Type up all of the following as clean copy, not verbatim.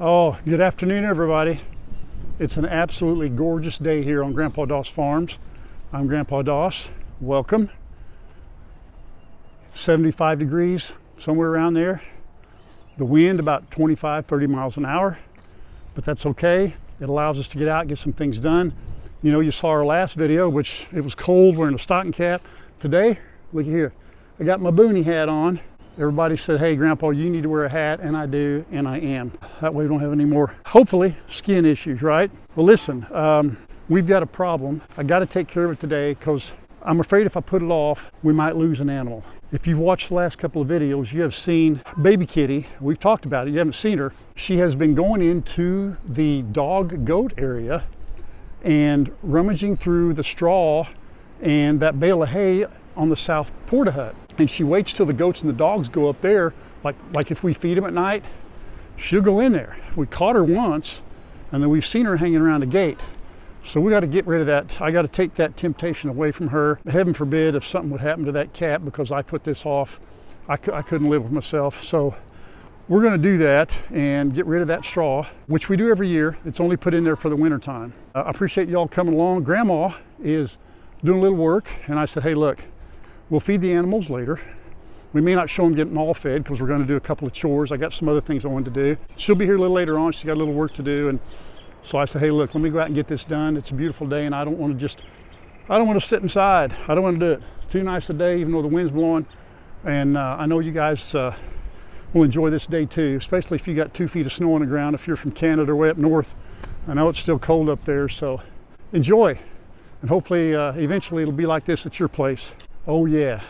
Oh, good afternoon, everybody. It's an absolutely gorgeous day here on Grandpa Doss Farms. I'm Grandpa Doss. Welcome. 75 degrees, somewhere around there. The wind about 25, 30 miles an hour, but that's okay. It allows us to get out, get some things done. You know, you saw our last video, which it was cold, wearing a stocking cap. Today, look here, I got my boonie hat on. Everybody said, hey, Grandpa, you need to wear a hat, and I do, and I am. That way we don't have any more, hopefully, skin issues, right? Well, listen, we've got a problem. I got to take care of it today because I'm afraid if I put it off, we might lose an animal. If you've watched the last couple of videos, you have seen baby kitty. We've talked about it. You haven't seen her. She has been going into the dog goat area and rummaging through the straw and that bale of hay on the south porta hut. And she waits till the goats and the dogs go up there. Like if we feed them at night, she'll go in there. We caught her once, and then we've seen her hanging around the gate. So we got to get rid of that. I got to take that temptation away from her. Heaven forbid if something would happen to that cat because I put this off. I couldn't live with myself. So we're going to do that and get rid of that straw, which we do every year. It's only put in there for the winter time. I appreciate y'all coming along. Grandma is doing a little work, and I said, hey, look, we'll feed the animals later. We may not show them getting all fed because we're going to do a couple of chores. I got some other things I wanted to do. She'll be here a little later on. She's got a little work to do. And so I said, hey, look, let me go out and get this done. It's a beautiful day, and I don't want to sit inside. I don't want to do it. It's too nice a day, even though the wind's blowing. And I know you guys will enjoy this day too, especially if you got 2 feet of snow on the ground. If you're from Canada or way up north, I know it's still cold up there. So enjoy. And hopefully, eventually it'll be like this at your place. Oh yeah.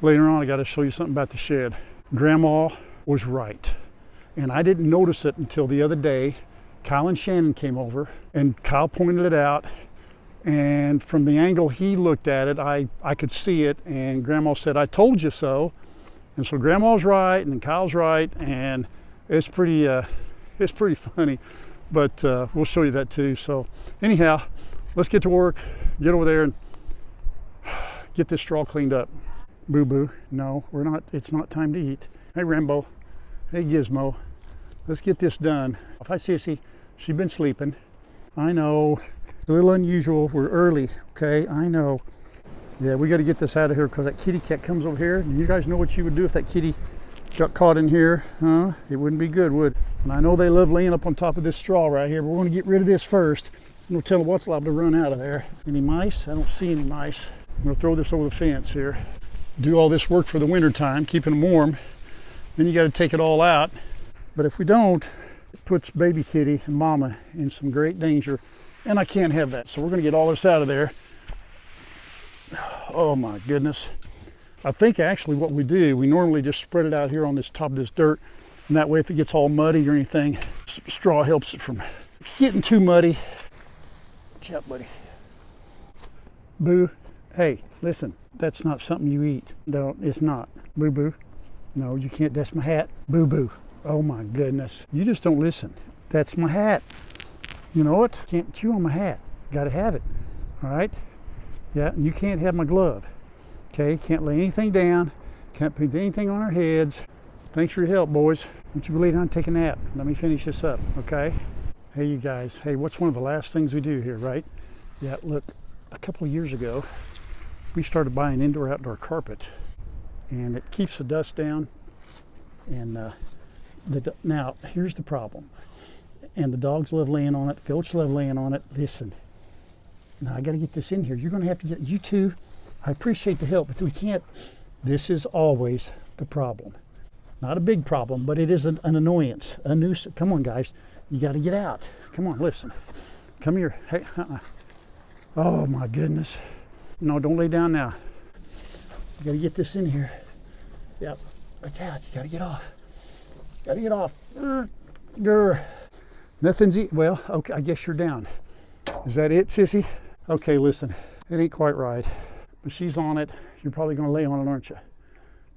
Later on, I got to show you something about the shed. Grandma was right. And I didn't notice it until the other day. Kyle and Shannon came over, and Kyle pointed it out. And from the angle he looked at it, I could see it. And Grandma said, I told you so. And so Grandma's right, and then Kyle's right. And it's pretty funny. But we'll show you that too. So anyhow, let's get to work, get over there and get this straw cleaned up. Boo boo, no, we're not, it's not time to eat. Hey Rambo, hey Gizmo, let's get this done. Hi Sissy, she's been sleeping. I know, it's a little unusual, we're early, okay, I know. Yeah, we gotta get this out of here because that kitty cat comes over here. You guys know what you would do if that kitty got caught in here, huh? It wouldn't be good, would it? And I know they love laying up on top of this straw right here, but we're gonna get rid of this first. We'll tell them what's allowed to run out of there. Any mice? I don't see any mice. I'm gonna throw this over the fence here. Do all this work for the winter time, keeping them warm. Then you gotta take it all out. But if we don't, it puts baby kitty and mama in some great danger. And I can't have that. So we're gonna get all this out of there. Oh my goodness. I think actually what we do, we normally just spread it out here on this top of this dirt. And that way if it gets all muddy or anything, straw helps it from getting too muddy. Watch out, buddy. Boo. Hey, listen, that's not something you eat. No, it's not. Boo boo. No, you can't. That's my hat. Boo boo. Oh my goodness. You just don't listen. That's my hat. You know what? Can't chew on my hat. Gotta have it. All right? Yeah, and you can't have my glove. Okay? Can't lay anything down. Can't put anything on our heads. Thanks for your help, boys. Why don't you go lay down and take a nap? Let me finish this up, okay? Hey, you guys. Hey, what's one of the last things we do here, right? Yeah, look, a couple of years ago, we started buying indoor-outdoor carpet, and it keeps the dust down. And now, here's the problem. And the dogs love laying on it. Filch love laying on it. Listen, now I got to get this in here. You're going to have to get, you two, I appreciate the help, but we can't. This is always the problem. Not a big problem, but it is an annoyance, a nuisance. Come on, guys. You got to get out. Come on, listen. Come here. Hey, Oh my goodness. No, don't lay down now. You gotta get this in here. Yep, it's out. You gotta get off. Gotta get off. Grr. Nothing's well, okay, I guess you're down. Is that it, sissy? Okay, listen, it ain't quite right, but she's on it. You're probably gonna lay on it, aren't you?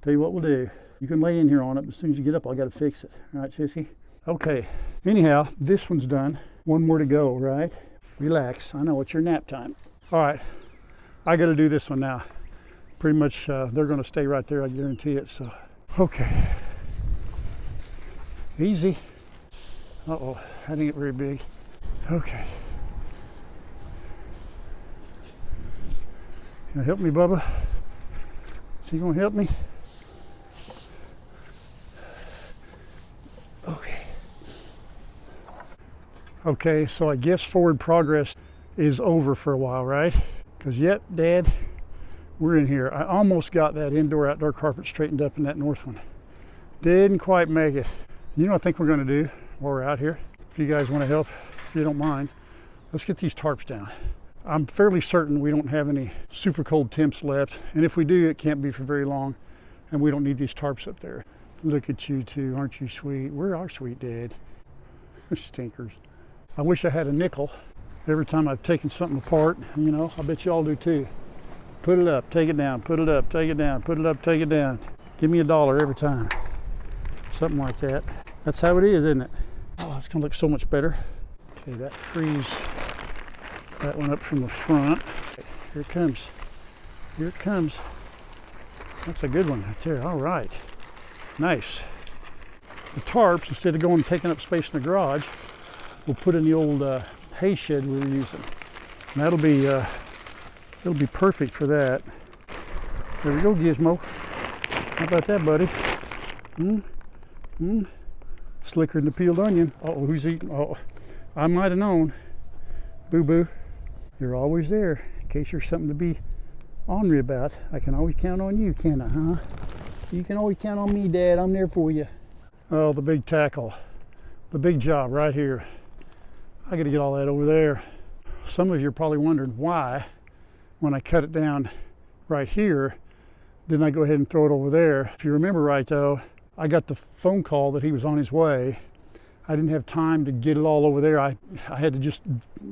Tell you what we'll do. You can lay in here on it, but as soon as you get up, I gotta fix it. All right, sissy? Okay, anyhow, this one's done. One more to go, right? Relax, I know it's your nap time. All right, I gotta do this one now. Pretty much, they're gonna stay right there, I guarantee it, so. Okay, easy. Uh-oh, that didn't get very big. Okay. Can you help me, Bubba? Is he gonna help me? Okay. Okay, so I guess forward progress is over for a while, right? Because yep, Dad, we're in here. I almost got that indoor-outdoor carpet straightened up in that north one. Didn't quite make it. You know what I think we're gonna do while we're out here? If you guys wanna help, if you don't mind, let's get these tarps down. I'm fairly certain we don't have any super cold temps left. And if we do, it can't be for very long. And we don't need these tarps up there. Look at you two, aren't you sweet? We're our sweet Dad. Stinkers. I wish I had a nickel. Every time I've taken something apart, you know, I bet you all do too. Put it up, take it down, put it up, take it down, put it up, take it down. Give me $1 every time. Something like that. That's how it is, isn't it? Oh, it's gonna look so much better. Okay, that frees that one up from the front. Here it comes. Here it comes. That's a good one right there. All right. Nice. The tarps, instead of going and taking up space in the garage, we'll put in the old hay shed we were using. And that'll be it'll be perfect for that. There we go, Gizmo. How about that, buddy? Slicker than the peeled onion. Oh, who's eating? Oh, I might have known. Boo boo. You're always there in case there's something to be ornery about. I can always count on you, can't I, huh? You can always count on me, Dad. I'm there for you. Oh, the big tackle. The big job right here. I gotta get all that over there. Some of you are probably wondering why, when I cut it down right here, didn't I go ahead and throw it over there? If you remember right though, I got the phone call that he was on his way. I didn't have time to get it all over there. I had to just,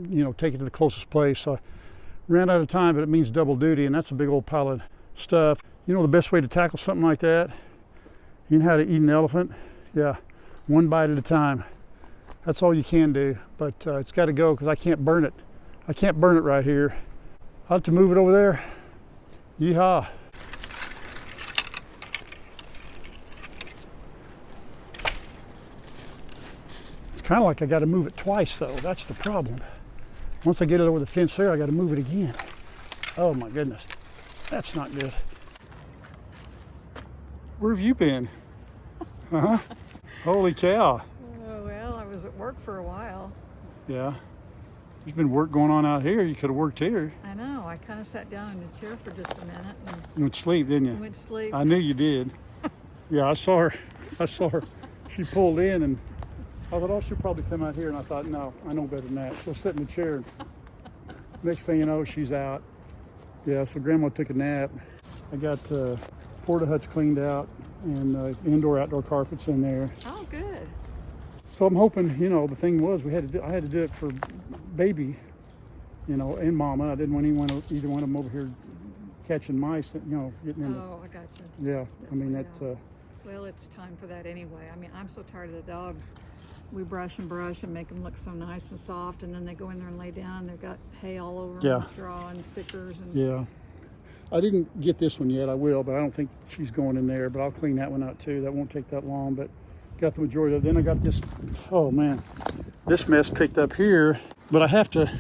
you know, take it to the closest place. So I ran out of time, but it means double duty, and that's a big old pile of stuff. You know the best way to tackle something like that? You know how to eat an elephant? Yeah, one bite at a time. That's all you can do, but it's got to go because I can't burn it. I can't burn it right here. I'll have to move it over there. Yeehaw. Kind of like I got to move it twice though. That's the problem. Once I get it over the fence there, I got to move it again. Oh my goodness, that's not good. Where have you been? Holy cow. Oh, well, I was at work for a while. Yeah, there's been work going on out here. You could have worked here. I know. I kind of sat down in the chair for just a minute and You went to sleep, didn't you? went to sleep. I knew you did. Yeah, I saw her. She pulled in and I thought, oh, she'll probably come out here, and I thought, no, I know better than that. She'll sit in the chair. Next thing you know, she's out. Yeah, so Grandma took a nap. I got porta huts cleaned out and indoor-outdoor carpets in there. Oh, good. So I'm hoping, you know, the thing was I had to do it for baby, you know, and Mama. I didn't want either one of them over here catching mice, you know, getting in. Oh, I got you. Yeah, I mean that's. Well, it's time for that anyway. I mean, I'm so tired of the dogs. We brush and make them look so nice and soft, and then they go in there and lay down, and they've got hay all over them, and straw and stickers. And yeah. I didn't get this one yet. I will, but I don't think she's going in there, but I'll clean that one out too. That won't take that long, but got the majority of it. Then I got this, oh man, this mess picked up here, but I have to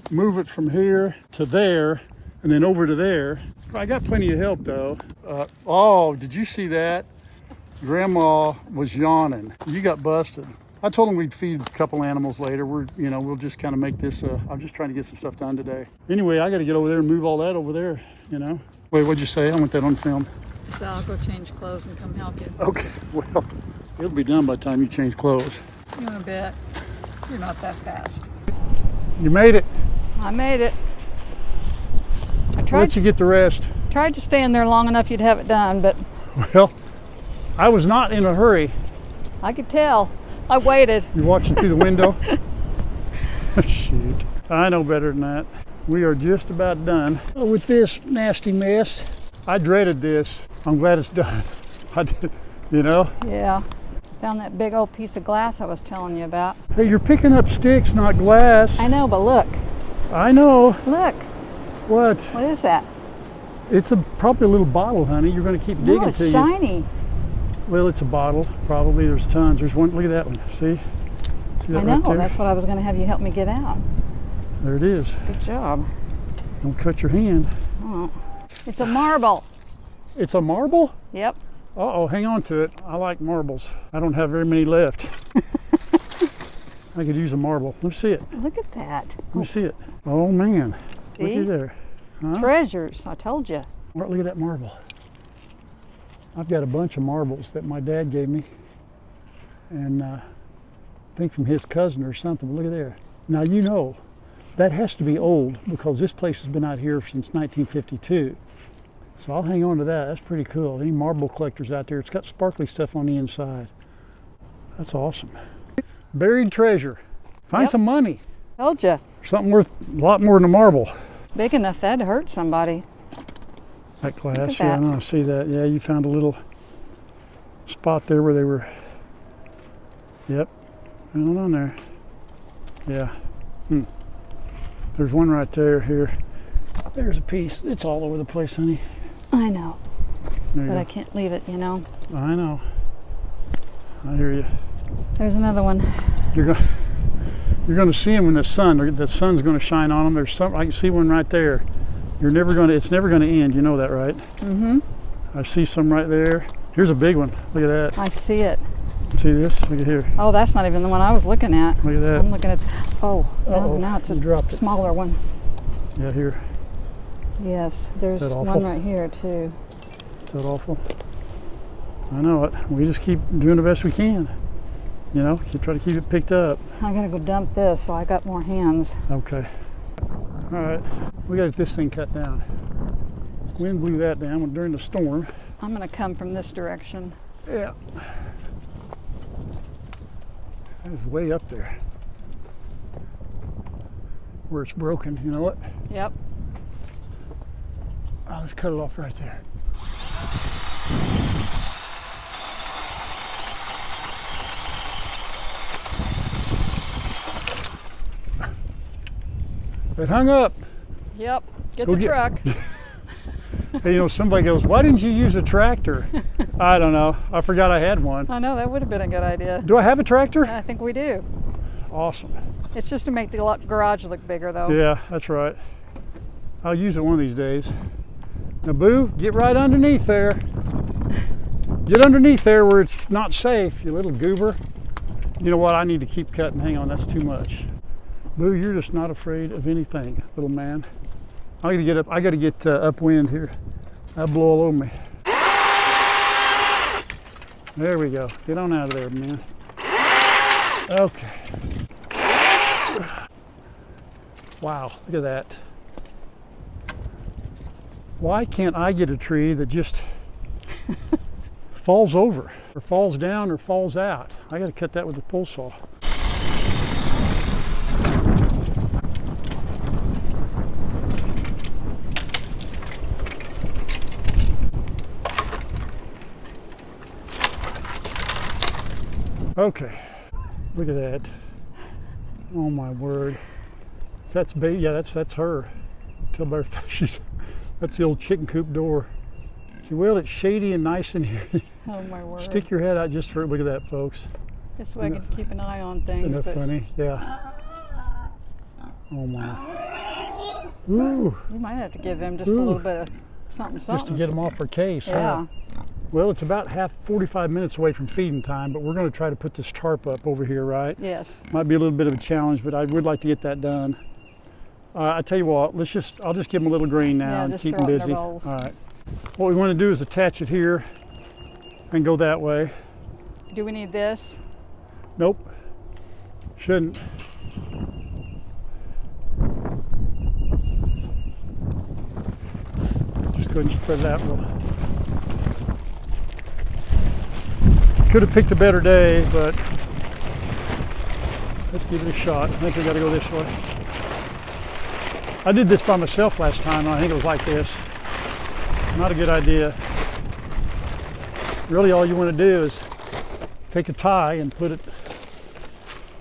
move it from here to there and then over to there. I got plenty of help though. Oh, did you see that? Grandma was yawning. You got busted. I told him we'd feed a couple animals later. We'll just kind of make this, I'm just trying to get some stuff done today. Anyway, I got to get over there and move all that over there, you know. Wait, what'd you say? I want that on film. so I'll go change clothes and come help you. Okay, well, it'll be done by the time you change clothes. You in a bit. You're not that fast. You made it. I made it. I I'll let you get the rest. tried to stay in there long enough you'd have it done, but Well, I was not in a hurry. I could tell. I waited. You're watching through the window? Shoot. I know better than that. We are just about done with this nasty mess. I dreaded this. I'm glad it's done. I did, you know? Yeah. Found that big old piece of glass I was telling you about. Hey, you're picking up sticks, not glass. I know, but look. I know. Look. What? What is that? It's probably a little bottle, honey. You're going to keep digging No, it's till you. shiny. Well, it's a bottle. Probably there's tons. There's one. Look at that one. See? See that I know, right there? that's what I was going to have you help me get out. There it is. Good job. Don't cut your hand. Oh, it's a marble. It's a marble? Yep. Uh-oh, hang on to it. I like marbles. I don't have very many left. I could use a marble. Let me see it. Look at that. Let me see it. Oh man, See? looky there. Huh? Treasures, I told you. Look at that marble. I've got a bunch of marbles that my dad gave me. And I think from his cousin or something. Look at there. Now you know, that has to be old because this place has been out here since 1952. So I'll hang on to that. That's pretty cool. Any marble collectors out there, it's got sparkly stuff on the inside. That's awesome. Buried treasure. Find Yep. some money. Told you. Something worth a lot more than a marble. Big enough that'd hurt somebody. That glass, at yeah, I that. know, I see that. Yeah, you found a little spot there where they were. Yep, going on there. Yeah. There's one right there, here. There's a piece. It's all over the place, honey. I know, There you but go. I can't leave it, you know. I know. I hear you. There's another one. You're gonna see them when the sun's gonna shine on them. There's some, I can see one right there. It's never gonna end, you know that, right? Mm-hmm. I see some right there. Here's a big one, look at that. I see it. See this, look at here, Oh, that's not even the one I was looking at. look at that. I'm looking at, oh, Uh-oh, now it's you a dropped it. smaller one. Yeah, here, Yes, there's Is that one awful? right here too. is that awful? I know it, we just keep doing the best we can. You know, try to keep it picked up. I gotta go dump this so I got more hands. Okay. All right, we gotta get this thing cut down. Wind blew that down during the storm. I'm gonna come from this direction. Yeah. That is way up there. Where it's broken, you know what? Yep. I'll just cut it off right there. It hung up. Yep. Get Go the get- truck. Hey, you know, somebody goes, why didn't you use a tractor? I don't know. I forgot I had one. I know, that would have been a good idea. Do I have a tractor? I think we do. Awesome. It's just to make the garage look bigger though. Yeah, that's right. I'll use it one of these days. Now, Boo, get right underneath there. Get underneath there where it's not safe, you little goober. You know what? I need to keep cutting. Hang on, that's too much. Boo, you're just not afraid of anything, little man. I gotta get up. I gotta get upwind here. That'll blow all over me. There we go. Get on out of there, man. Okay. Wow, look at that. Why can't I get a tree that just falls over or falls down or falls out? I gotta cut that with a pull saw. Okay, look at that. Oh my word. That's baby. Yeah, that's her. Tell by her face, that's the old chicken coop door. See, well, it's shady and nice in here. Oh my word. Stick your head out just for look at that, folks. This way I can keep an eye on things. Isn't that But funny? Yeah. Oh my. Ooh, you might have to give them just a little bit of something. just to get them off her case. Yeah. Huh? Well, it's about 45 minutes away from feeding time, but we're going to try to put this tarp up over here, right? Yes. Might be a little bit of a challenge, but I would like to get that done. I tell you what, I'll just give them a little green now Yeah, and just keep throw them it in busy. their All bowls. right. What we want to do is attach it here and go that way. Do we need this? Nope. Shouldn't. Just go ahead and spread it out. Could have picked a better day, but let's give it a shot. I think we got to go this way. I did this by myself last time, and I think it was like this. Not a good idea. Really, all you want to do is take a tie and put it,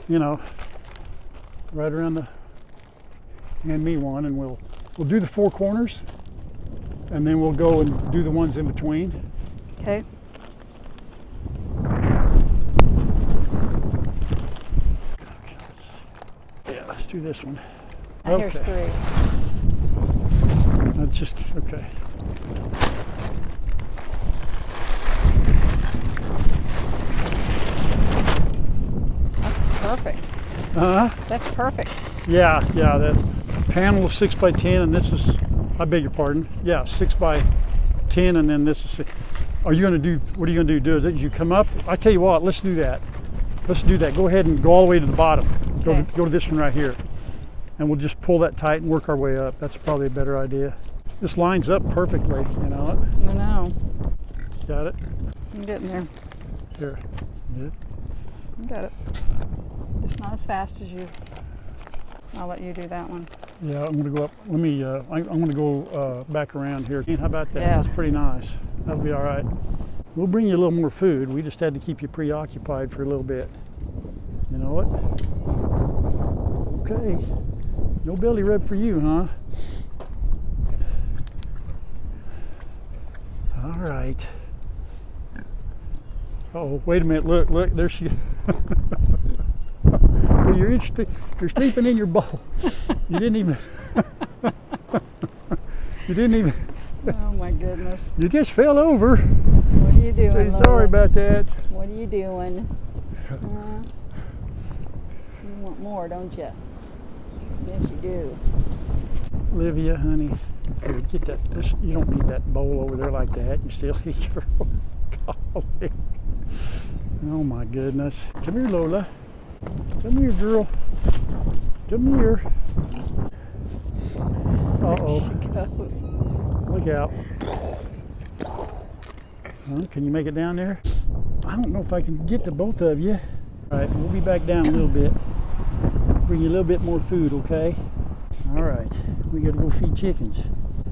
you know, right around the, hand me one, and we'll do the four corners, and then we'll go and do the ones in between. Okay. do this one. Now here's 3. That's just, okay. That's perfect. That's perfect. Yeah, that panel is 6 by 10, and this is, I beg your pardon, yeah, 6 by 10, and then this is 6. Are you gonna do, what are you gonna do? You come up? I tell you what, let's do that. Let's do that. Go ahead and go all the way to the bottom. Okay. Go to this one right here. And we'll just pull that tight and work our way up. That's probably a better idea. This lines up perfectly, you know it? I know. Got it? I'm getting there. Here. Yeah. I got it. Just not as fast as you. I'll let you do that one. Yeah, I'm gonna go up. Let me, I'm gonna go back around here. How about that? Yeah. That's pretty nice. That'll be all right. We'll bring you a little more food. We just had to keep you preoccupied for a little bit. You know what? Okay. No belly rub for you, huh? All right. Oh, wait a minute. Look, there she. Well, you're sleeping in your bowl. You didn't even. You didn't even. Oh my goodness. You just fell over. What are you doing, So Lola? sorry about that. What are you doing? You want more, don't you? Yes, you do. Olivia, honey, here, get that. You don't need that bowl over there like that. You still eat your own coffee. Oh my goodness. Come here, Lola. Come here, girl. Come here. Uh-oh. She goes. Look out. Can you make it down there? I don't know if I can get to both of you. All right, we'll be back down a little bit. Bring you a little bit more food, okay? All right, we gotta go feed chickens.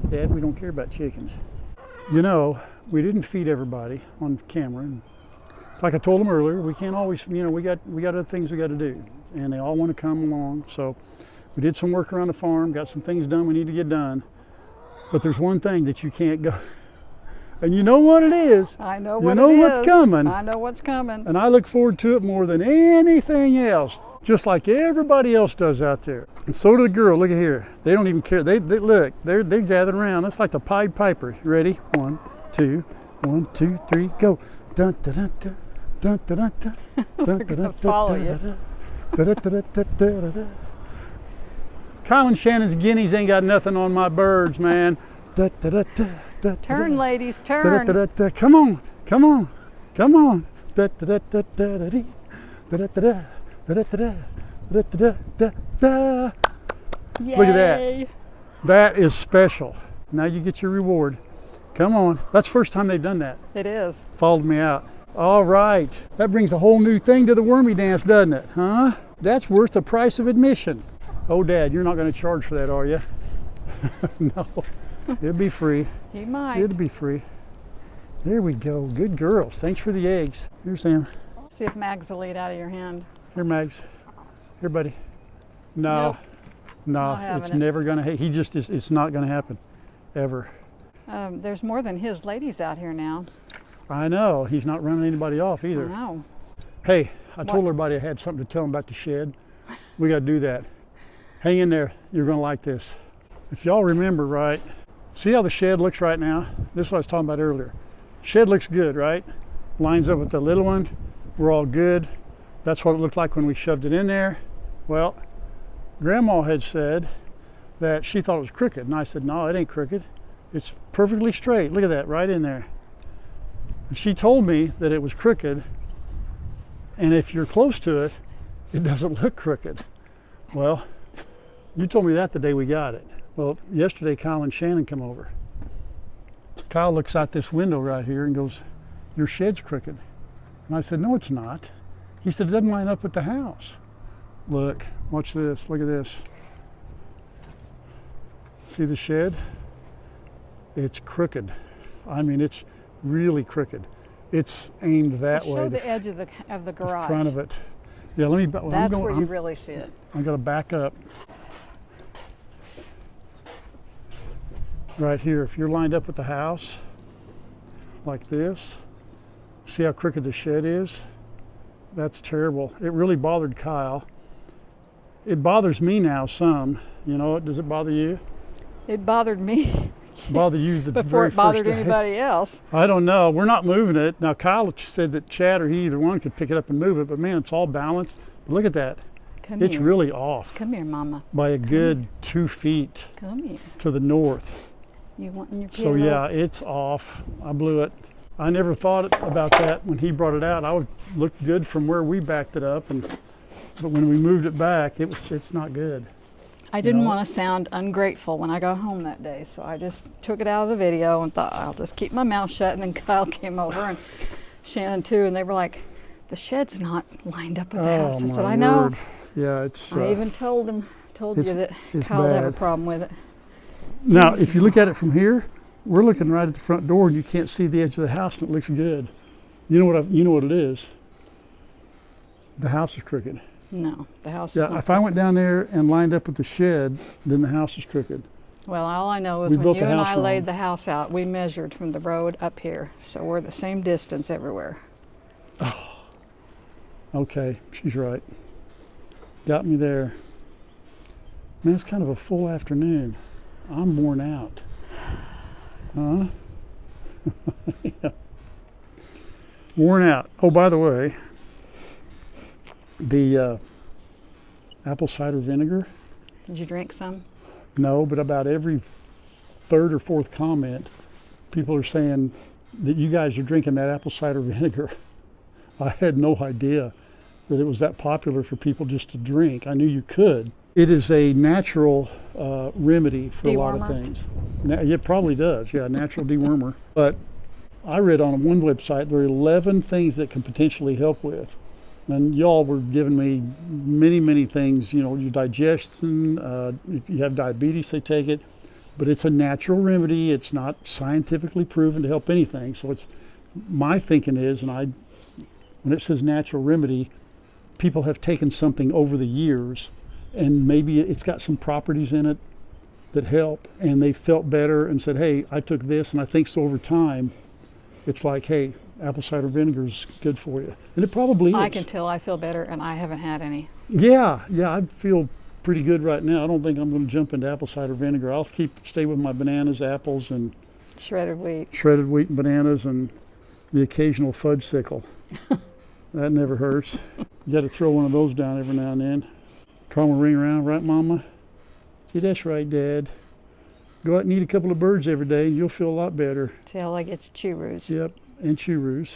Dad, we don't care about chickens. You know, we didn't feed everybody on camera. It's like I told them earlier, we can't always, you know, we got other things we got to do, and they all want to come along. So we did some work around the farm, got some things done we need to get done. But there's one thing that you can't go, and you know what it is. I know what you know it what's is. coming. I know what's coming. And I look forward to it more than anything else, just like everybody else does out there. And so do the girl. Look at here. They don't even care. They look. They're gathered around. It's like the Pied Piper. You ready? 1, 2, 1, 2, 3, go. Dun dun dun dun dun dun dun dun dun Follow you. Colin Shannon's guineas ain't got nothing on my birds, man. Turn, ladies, turn. Come on, come on, come on. Look at that. That is special. Now you get your reward. Come on. That's the first time they've done that. It is. Followed me out. All right. That brings a whole new thing to the wormy dance, doesn't it? Huh? That's worth the price of admission. Oh, Dad, you're not going to charge for that, are you? No. It'll be free. He might. It'll be free. There we go. Good girls. Thanks for the eggs. Here, Sam. See if Mags will eat out of your hand. Here, Mags. Here, buddy. No. Nope. No, Not it's having it. never going to. He just is. It's not going to happen. Ever. There's more than his ladies out here now. I know. He's not running anybody off I either. know. Hey, I told everybody I had something to tell them about the shed. We got to do that. Hang in there. You're going to like this. If y'all remember right, see how the shed looks right now? This is what I was talking about earlier. Shed looks good, right? Lines up with the little one. We're all good. That's what it looked like when we shoved it in there. Well, Grandma had said that she thought it was crooked. And I said, no, it ain't crooked. It's perfectly straight. Look at that, right in there. And she told me that it was crooked. And if you're close to it, it doesn't look crooked. Well, you told me that the day we got it. Well, yesterday Kyle and Shannon come over. Kyle looks out this window right here and goes, your shed's crooked. And I said, no, it's not. He said, it doesn't line up with the house. Look, watch this, look at this. See the shed? It's crooked. I mean, it's really crooked. It's aimed that way. Show the edge of the garage. The front of it. Yeah, let me. Well, That's where you really see it. I'm going to back up. Right here, if you're lined up with the house, like this, see how crooked the shed is? That's terrible. It really bothered Kyle. It bothers me now some. You know, does it bother you? It bothered me Bother you the before very it bothered first day? anybody else. I don't know. We're not moving it. Now, Kyle said that Chad or he, either one, could pick it up and move it, but man, it's all balanced. But look at that. It's here. really off. Come here, Mama. By a good 2 feet Come here. to the north. You wanting your So pillow? yeah, it's off. I blew it. I never thought about that when he brought it out. I would look good from where we backed it up, but when we moved it back, it's not good. I didn't No. want to sound ungrateful when I got home that day, so I just took it out of the video and thought I'll just keep my mouth shut. And then Kyle came over and Shannon too, and they were like, "The shed's not lined up with the house." I said, my "I know." word. Yeah, it's. I even told you that Kyle would have a bad. problem with it. Now, if you look at it from here, we're looking right at the front door, and you can't see the edge of the house, and it looks good. You know what it is? The house is crooked. No, the house is Yeah, not. if I went down there and lined up with the shed, then the house is crooked. Well, all I know is We when built you the and house I wrong. laid the house out, we measured from the road up here, so we're the same distance everywhere. Okay, she's right. Got me there. Man, it's kind of a full afternoon. I'm worn out. Huh? Yeah. Worn out. Oh, by the way, the apple cider vinegar, Did you drink some? no, but about every third or fourth comment, people are saying that you guys are drinking that apple cider vinegar. I had no idea that it was that popular for people just to drink. I knew you could. It is a natural remedy for a lot of Dewormer? things. It probably does, yeah, natural dewormer. But I read on one website there are 11 things that can potentially help with. And y'all were giving me many things, you know, your digestion, if you have diabetes, they take it. But it's a natural remedy. It's not scientifically proven to help anything. So it's, my thinking is, and when it says natural remedy, people have taken something over the years and maybe it's got some properties in it that help, and they felt better and said, hey, I took this, and I think so over time, it's like, hey, apple cider vinegar is good for you. And it probably is. I can tell I feel better, and I haven't had any. Yeah, I feel pretty good right now. I don't think I'm going to jump into apple cider vinegar. I'll stay with my bananas, apples, and Shredded wheat. shredded wheat and bananas, and the occasional fudge sickle. That never hurts. You got to throw one of those down every now and then. Trauma ring around, right, Mama? See, that's right, Dad. Go out and eat a couple of birds every day, and you'll feel a lot better. See how like it's churros. Yep, and churros.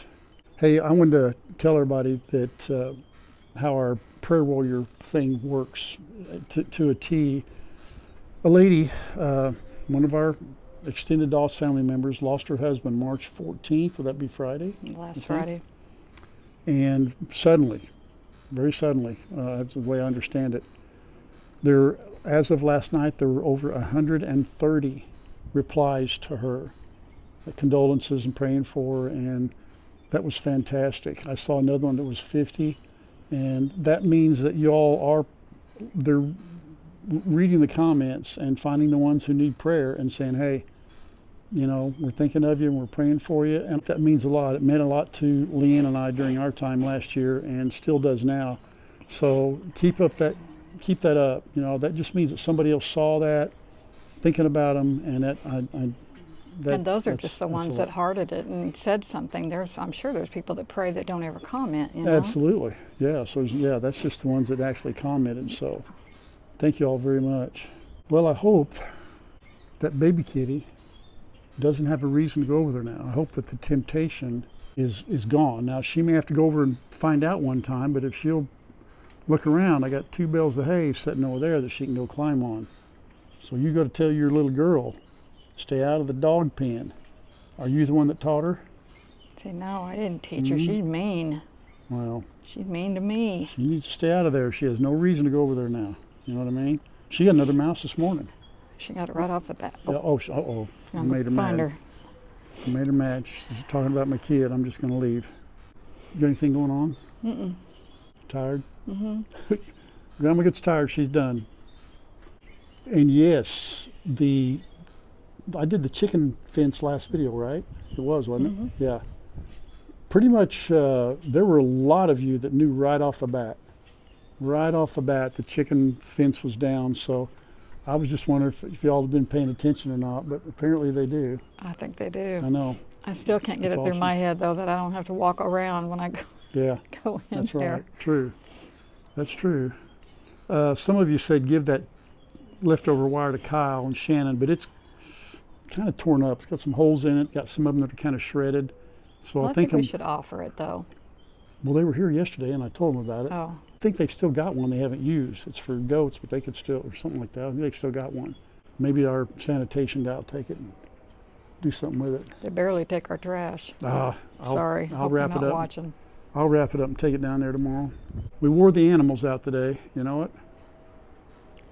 Hey, I wanted to tell everybody that how our prayer warrior thing works to a T. A lady, one of our extended DOS family members, lost her husband March 14th. Would that be Friday? Last Friday. And suddenly, very suddenly, that's the way I understand it, there, as of last night, there were over 130 replies to her, condolences and praying for her, and that was fantastic. I saw another one that was 50, and that means that y'all they're reading the comments and finding the ones who need prayer and saying, hey, you know, we're thinking of you and we're praying for you. And that means a lot. It meant a lot to Leanne and I during our time last year, and still does now. So keep that up. You know, that just means that somebody else saw that, thinking about them, and And those are just the ones that hearted it and said something. I'm sure there's people that pray that don't ever comment, you know? Absolutely. Yeah. So yeah, that's just the ones that actually commented. So thank you all very much. Well, I hope that baby kitty doesn't have a reason to go over there now. I hope that the temptation is gone. Now, she may have to go over and find out one time, but if she'll look around, I got 2 bales of hay sitting over there that she can go climb on. So you got to tell your little girl, stay out of the dog pen. Are you the one that taught her? Say, no, I didn't teach her. She's mean. Well, She's mean to me. she needs to stay out of there. She has no reason to go over there now. You know what I mean? She got another mouse this morning. She got it right off the bat. Yeah, I made her Find mad. her. I made her mad. She's talking about my kid. I'm just going to leave. You got anything going on? Mm-mm. Tired? Mm-hmm. Grandma gets tired, she's done. And yes, I did the chicken fence last video, right? It was, wasn't it? Yeah. Pretty much, there were a lot of you that knew right off the bat right off the bat, the chicken fence was down. So I was just wondering if y'all have been paying attention or not, but apparently they do. I think they do. I know. I still can't get That's it through awesome. my head, though, that I don't have to walk around when I Yeah, go in that's there. right. True. That's true. Some of you said give that leftover wire to Kyle and Shannon, but it's kind of torn up. It's got some holes in it, got some of them that are kind of shredded. So Well, I I think we I'm, should offer it, though. well, they were here yesterday and I told them about it. Oh, I think they've still got one they haven't used. It's for goats, but they could still, or something like that. I think they've still got one. Maybe our sanitation guy will take it and do something with it. they barely take our trash. Sorry, I'll hope wrap they're it not up. watching. I'll wrap it up and take it down there tomorrow. We wore the animals out today. You know what?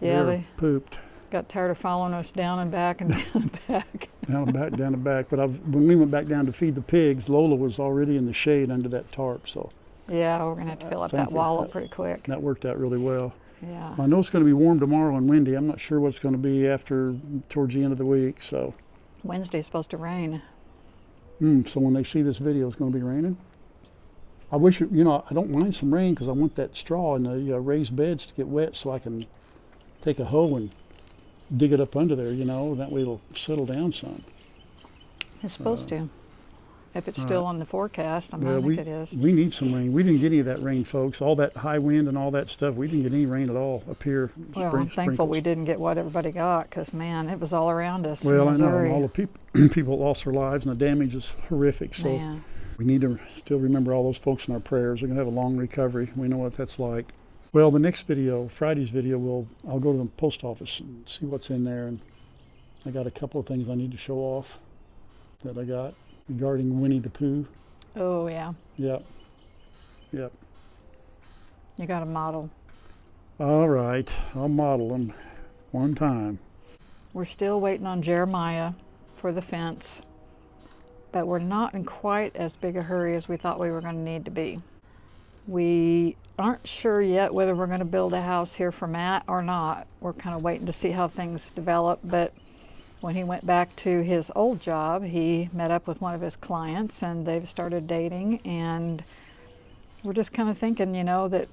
Yeah, They're they pooped. got tired of following us down and back and down and back. Down and back. But when we went back down to feed the pigs, Lola was already in the shade under that tarp. So Yeah, we're gonna have to fill up Thank that you. wallow pretty quick. that worked out really well. Yeah. I know it's going to be warm tomorrow and windy. I'm not sure what's going to be towards the end of the week. So, Wednesday's supposed to rain. so when they see this video, it's going to be raining. I wish, I don't mind some rain because I want that straw in the raised beds to get wet so I can take a hoe and dig it up under there, that way it'll settle down some. It's supposed to. If it's still on the forecast, I Well, think it is. we need some rain. We didn't get any of that rain, folks. All that high wind and all that stuff, we didn't get any rain at all up here. Well, I'm thankful we didn't get what everybody got, because man, it was all around us. Well, in I know, Missouri. and all the people lost their lives and the damage is horrific. So Man. we need to still remember all those folks in our prayers. They're going to have a long recovery. We know what that's like. Well, the next video, Friday's video, I'll go to the post office and see what's in there. And I got a couple of things I need to show off that I got regarding Winnie the Pooh. Oh yeah, Yep. you got a model. All right, I'll model them one time. We're still waiting on Jeremiah for the fence, but we're not in quite as big a hurry as we thought we were going to need to be. We aren't sure yet whether we're going to build a house here for Matt or not. We're kind of waiting to see how things develop, but when he went back to his old job, he met up with one of his clients and they've started dating, and we're just kind of thinking, that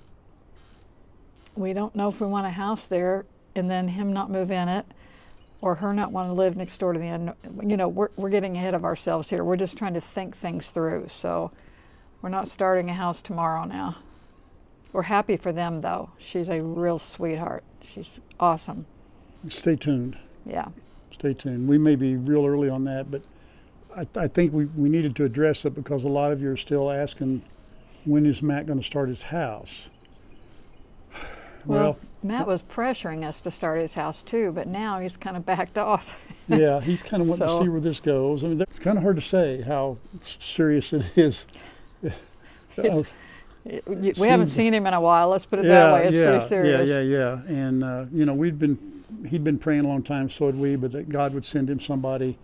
we don't know if we want a house there and then him not move in it or her not want to live next door to the end. We're getting ahead of ourselves here. We're just trying to think things through. So we're not starting a house tomorrow now. We're happy for them though. She's a real sweetheart. She's awesome. Stay tuned. Yeah. Stay tuned. We may be real early on that, but I think we needed to address it because a lot of you are still asking, when is Matt going to start his house? Well, Matt was pressuring us to start his house too, but now he's kind of backed off. Yeah, he's kind of wanting to see where this goes. I mean, it's kind of hard to say how serious it is. We haven't seen him in a while. Let's put it that way. It's pretty serious. Yeah. And he'd been praying a long time, so had we, but that God would send him somebody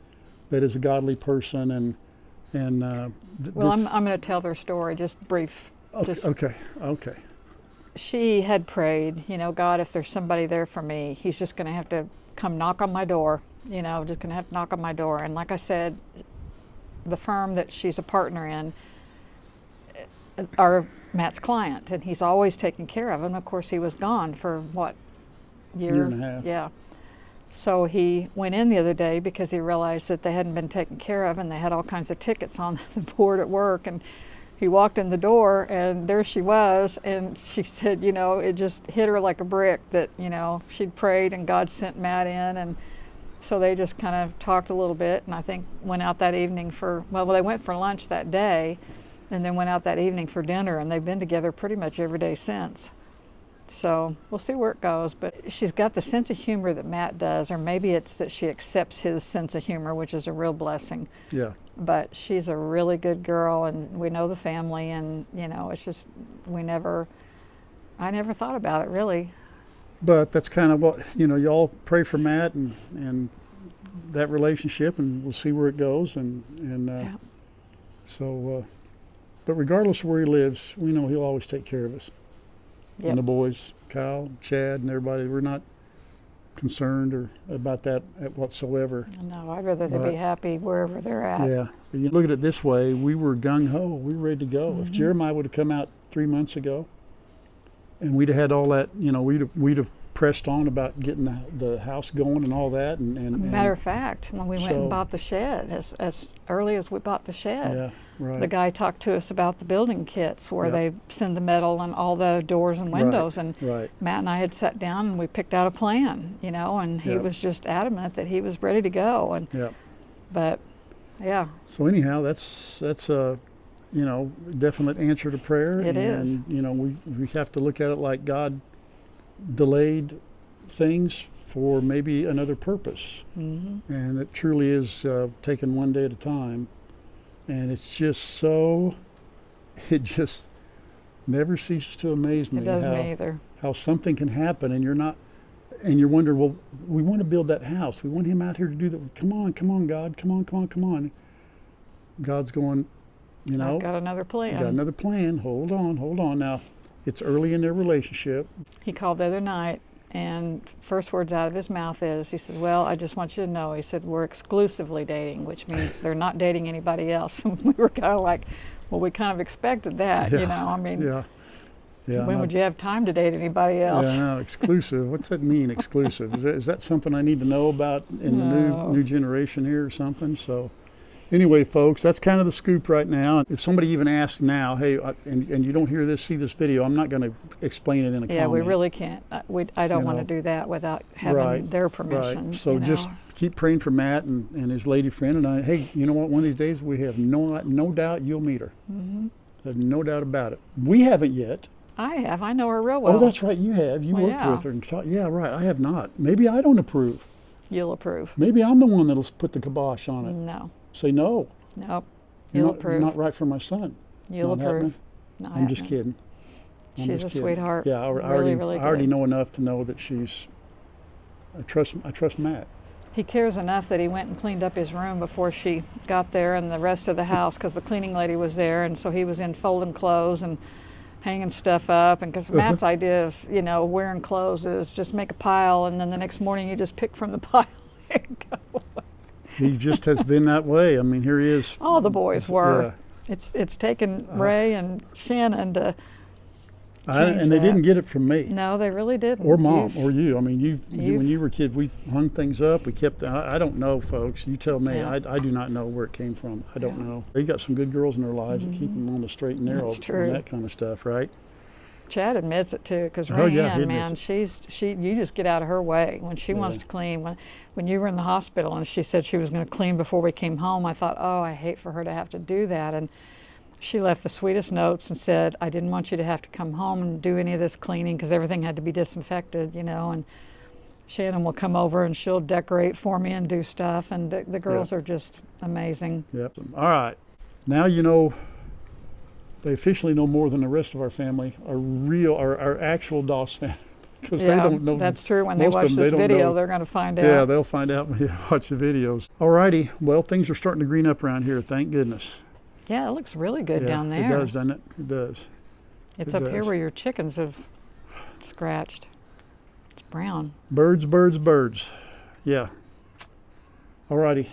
that is a godly person, Well, I'm going to tell their story, just brief. Okay. She had prayed, God, if there's somebody there for me, he's just going to have to come knock on my door, just going to have to knock on my door. And like I said, the firm that she's a partner in are Matt's client, and he's always taken care of him. Of course, he was gone for what, year and a half. Yeah. So he went in the other day because he realized that they hadn't been taken care of, and they had all kinds of tickets on the board at work. And he walked in the door, and there she was, and she said, it just hit her like a brick that, she'd prayed and God sent Matt in. And so they just kind of talked a little bit, and I think went out that evening they went for lunch that day and then went out that evening for dinner, and they've been together pretty much every day since. So we'll see where it goes, but she's got the sense of humor that Matt does, or maybe it's that she accepts his sense of humor, which is a real blessing. Yeah. But she's a really good girl, and we know the family, and it's just I never thought about it really. But that's kind of what, y'all pray for Matt and that relationship, and we'll see where it goes. But regardless of where he lives, we know he'll always take care of us. Yep. And the boys, Kyle, Chad, and everybody, we're not concerned about that whatsoever. No, I'd rather they be happy wherever they're at. Yeah. But you look at it this way, we were gung-ho. We were ready to go. Mm-hmm. If Jeremiah would have come out 3 months ago, and we'd have had all that, you know, we'd have pressed on about getting the house going and all that. And Matter of fact, when we went so- and bought the shed, as early as we bought the shed, yeah, right. the guy talked to us about the building kits where Yep. they send the metal and all the doors and windows. And Right. Matt and I had sat down and we picked out a plan, you know, and he Yep. was just adamant that he was ready to go. And Yeah. but yeah, So anyhow, that's a, you know, definite answer to prayer. It and, is. you know, we have to look at it like God delayed things for maybe another purpose. mm-hmm. And it truly is taken one day at a time. And it's just so, it just never ceases to amaze me It does me either. how something can happen and you're not, and you wonder, well, we want to build that house. We want him out here to do that. Come on, God. Come on. God's going, you know, I've got another plan. got another plan. Hold on. Now, it's early in their relationship. He called the other night, and first words out of his mouth is, he says, well, I just want you to know, he said, we're exclusively dating, which means they're not dating anybody else. We were kind of like, well, we kind of expected that, you know, I mean, Yeah. when would you have time to date anybody else? Yeah, no, exclusive. What's that mean, exclusive? Is that something I need to know about in the new generation here or something? So anyway, folks, that's kind of the scoop right now. If somebody even asks now, hey, and you don't see this video, I'm not going to explain it in a comment. Yeah, we really can't. I don't You want to know. do that without having their permission. Right. So you know. just keep praying for Matt and his lady friend. And hey, you know what? One of these days we have no doubt you'll meet her. Mm-hmm. There's no doubt about it. We haven't yet. I have. I know her real well. Oh, that's right. You have. You Well, worked yeah. with her and taught. Yeah, right. I have not. Maybe I don't approve. You'll approve. Maybe I'm the one that'll put the kibosh on it. No. Say no. Nope. You're You'll not, approve. Not right for my son. You'll Not approve. happening? Not I'm just happening. kidding. I'm She's just a kidding. sweetheart. Yeah, I Really, really already good. know enough to know that she's. I trust Matt. He cares enough that he went and cleaned up his room before she got there and the rest of the house, because the cleaning lady was there, and so he was in folding clothes and hanging stuff up. And because Matt's idea of, you know, wearing clothes is just make a pile, and then the next morning you just pick from the pile and go. He just has been that way. I mean, here he is. All the boys were. Yeah. It's taken Ray and Shannon to change And they that. didn't get it from me. No, they really didn't. Or Mom, You've- or you. I mean, you've- when you were a kid, we hung things up. We kept. I don't know, folks. You tell me. Yeah. I do not know where it came from. I don't Yeah. know. They got some good girls in their lives that keep them on the straight and narrow That's true. and that kind of stuff, right? Chad admits it too, because Oh, yeah, he Rayanne, admits man, it. you just get out of her way when she wants Yeah. to clean. When you were in the hospital and she said she was going to clean before we came home, I thought, oh, I hate for her to have to do that. And she left the sweetest notes and said, I didn't want you to have to come home and do any of this cleaning because everything had to be disinfected, you know. And Shannon will come over and she'll decorate for me and do stuff, and the girls are just amazing. Yep. All right. Now you know. They officially know more than the rest of our family, our actual Doss family, because they don't know. That's true. When they most of watch them, this don't video, know. they're going to find out. Yeah, they'll find out when they watch the videos. All righty. Well, things are starting to green up around here. Thank goodness. Yeah, it looks really good Yeah, down there. It does, doesn't it? It does. It's It up here does. where your chickens have scratched. It's brown. Birds. Yeah. All righty.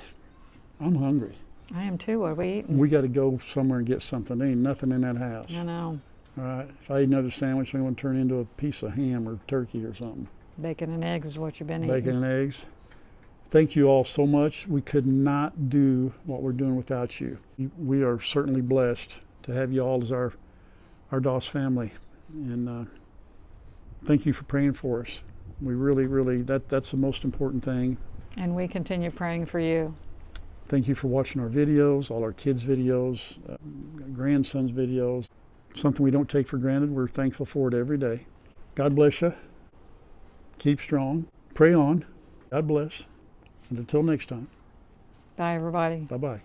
I'm hungry. I am too. What are we eating? We got to go somewhere and get something. There ain't nothing in that house. I know. All right. If I eat another sandwich, I'm going to turn into a piece of ham or turkey or something. Bacon and eggs is what you've been Bacon eating. and eggs. Thank you all so much. We could not do what we're doing without you. We are certainly blessed to have you all as our Doss family. And thank you for praying for us. We really, that's the most important thing. And we continue praying for you. Thank you for watching our videos, all our kids' videos, grandsons' videos. Something we don't take for granted. We're thankful for it every day. God bless you. Keep strong. Pray on. God bless. And until next time. Bye, everybody. Bye-bye.